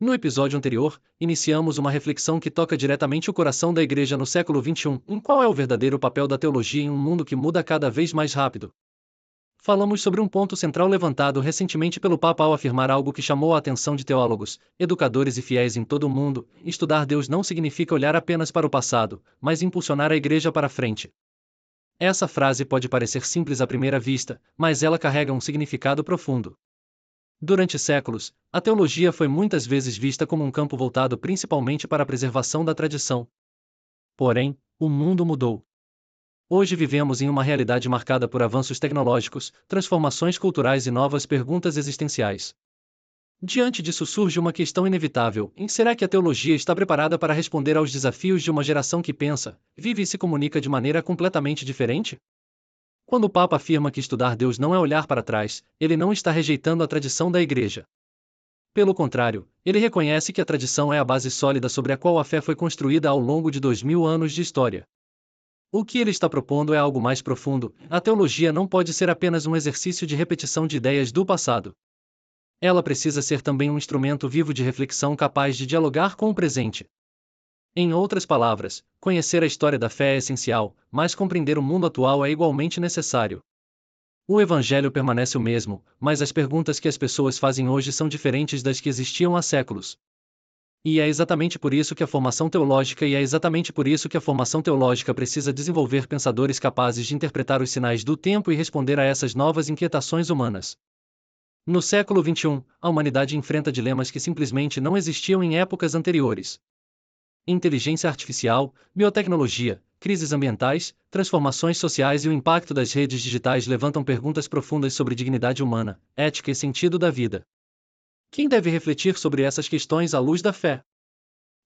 No episódio anterior, iniciamos uma reflexão que toca diretamente o coração da Igreja no século XXI, em qual é o verdadeiro papel da teologia em um mundo que muda cada vez mais rápido. Falamos sobre um ponto central levantado recentemente pelo Papa ao afirmar algo que chamou a atenção de teólogos, educadores e fiéis em todo o mundo: estudar Deus não significa olhar apenas para o passado, mas impulsionar a Igreja para frente. Essa frase pode parecer simples à primeira vista, mas ela carrega um significado profundo. Durante séculos, a teologia foi muitas vezes vista como um campo voltado principalmente para a preservação da tradição. Porém, o mundo mudou. Hoje vivemos em uma realidade marcada por avanços tecnológicos, transformações culturais e novas perguntas existenciais. Diante disso surge uma questão inevitável: será que a teologia está preparada para responder aos desafios de uma geração que pensa, vive e se comunica de maneira completamente diferente? Quando o Papa afirma que estudar Deus não é olhar para trás, ele não está rejeitando a tradição da Igreja. Pelo contrário, ele reconhece que a tradição é a base sólida sobre a qual a fé foi construída ao longo de 2000 anos de história. O que ele está propondo é algo mais profundo: a teologia não pode ser apenas um exercício de repetição de ideias do passado. Ela precisa ser também um instrumento vivo de reflexão capaz de dialogar com o presente. Em outras palavras, conhecer a história da fé é essencial, mas compreender o mundo atual é igualmente necessário. O Evangelho permanece o mesmo, mas as perguntas que as pessoas fazem hoje são diferentes das que existiam há séculos. E é exatamente por isso que a formação teológica precisa desenvolver pensadores capazes de interpretar os sinais do tempo e responder a essas novas inquietações humanas. No século XXI, a humanidade enfrenta dilemas que simplesmente não existiam em épocas anteriores. Inteligência artificial, biotecnologia, crises ambientais, transformações sociais e o impacto das redes digitais levantam perguntas profundas sobre dignidade humana, ética e sentido da vida. Quem deve refletir sobre essas questões à luz da fé?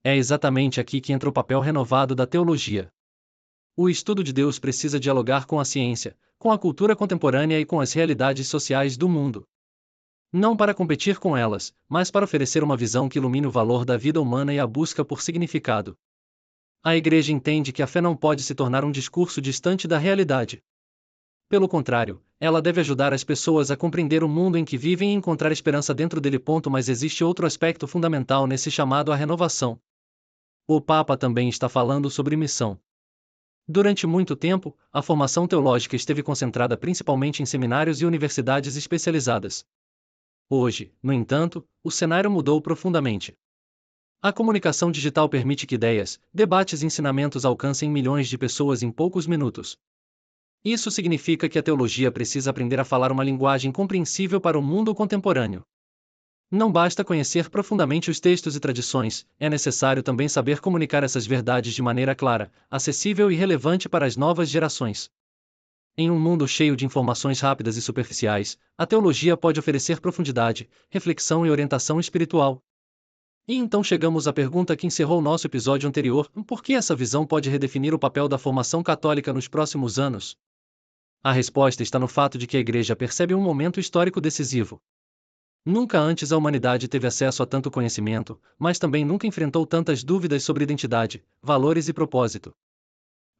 É exatamente aqui que entra o papel renovado da teologia. O estudo de Deus precisa dialogar com a ciência, com a cultura contemporânea e com as realidades sociais do mundo. Não para competir com elas, mas para oferecer uma visão que ilumine o valor da vida humana e a busca por significado. A Igreja entende que a fé não pode se tornar um discurso distante da realidade. Pelo contrário, ela deve ajudar as pessoas a compreender o mundo em que vivem e encontrar esperança dentro dele. Mas existe outro aspecto fundamental nesse chamado à renovação. O Papa também está falando sobre missão. Durante muito tempo, a formação teológica esteve concentrada principalmente em seminários e universidades especializadas. Hoje, no entanto, o cenário mudou profundamente. A comunicação digital permite que ideias, debates e ensinamentos alcancem milhões de pessoas em poucos minutos. Isso significa que a teologia precisa aprender a falar uma linguagem compreensível para o mundo contemporâneo. Não basta conhecer profundamente os textos e tradições, é necessário também saber comunicar essas verdades de maneira clara, acessível e relevante para as novas gerações. Em um mundo cheio de informações rápidas e superficiais, a teologia pode oferecer profundidade, reflexão e orientação espiritual. E então chegamos à pergunta que encerrou nosso episódio anterior: por que essa visão pode redefinir o papel da formação católica nos próximos anos? A resposta está no fato de que a Igreja percebe um momento histórico decisivo. Nunca antes a humanidade teve acesso a tanto conhecimento, mas também nunca enfrentou tantas dúvidas sobre identidade, valores e propósito.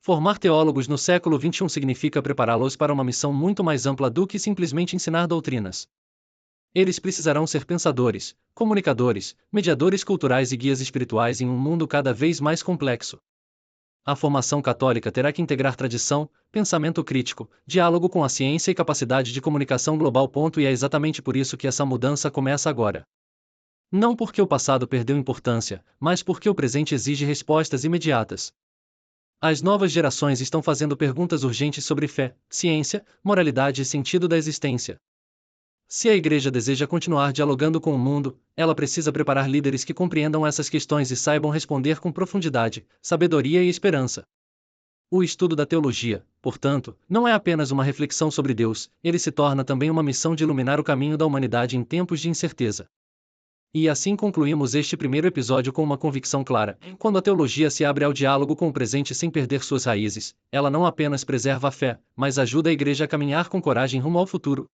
Formar teólogos no século XXI significa prepará-los para uma missão muito mais ampla do que simplesmente ensinar doutrinas. Eles precisarão ser pensadores, comunicadores, mediadores culturais e guias espirituais em um mundo cada vez mais complexo. A formação católica terá que integrar tradição, pensamento crítico, diálogo com a ciência e capacidade de comunicação global. E é exatamente por isso que essa mudança começa agora. Não porque o passado perdeu importância, mas porque o presente exige respostas imediatas. As novas gerações estão fazendo perguntas urgentes sobre fé, ciência, moralidade e sentido da existência. Se a Igreja deseja continuar dialogando com o mundo, ela precisa preparar líderes que compreendam essas questões e saibam responder com profundidade, sabedoria e esperança. O estudo da teologia, portanto, não é apenas uma reflexão sobre Deus, ele se torna também uma missão de iluminar o caminho da humanidade em tempos de incerteza. E assim concluímos este primeiro episódio com uma convicção clara: quando a teologia se abre ao diálogo com o presente sem perder suas raízes, ela não apenas preserva a fé, mas ajuda a Igreja a caminhar com coragem rumo ao futuro.